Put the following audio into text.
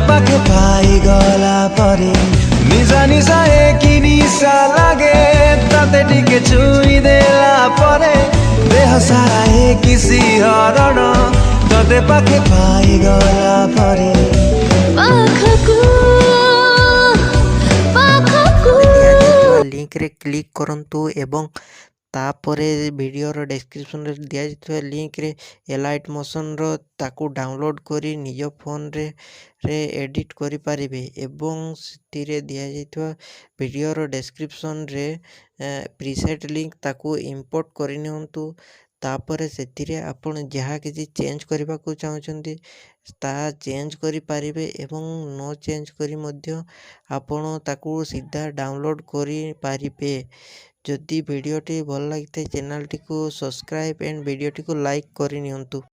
पाखे पाई गला परे निजा निजा कि निशा लागे ताते टिके छुई देला परे देह सारा किसी हरण तते पाखे पाई गला परे लिंक रे क्लिक करंतु एवं तापर वीडियोर डिस्क्रिप्शन रे दिया जाइଥିବା लिंक रे एलाइट मोशन रो ताकू डाउनलोड करी निज फोन रे एडिट करि पारिबे एवं सिथिरे दिया जाइଥିବା वीडियोर डिस्क्रिप्शन रे प्रीसेट लिंक ताकू इंपोर्ट करि नियंतु तापर सेथिरे आपण जहा किछि चेंज करबा को चाहउछंती ता चेंज करि पारिबे एवं नो चेंज करी मध्य आपण ताकू सीधा डाउनलोड करि पारिबे। जदि वीडियोटी भल लगी चैनल टी को सब्सक्राइब एंड वीडियोटी को लाइक करि नियंतु।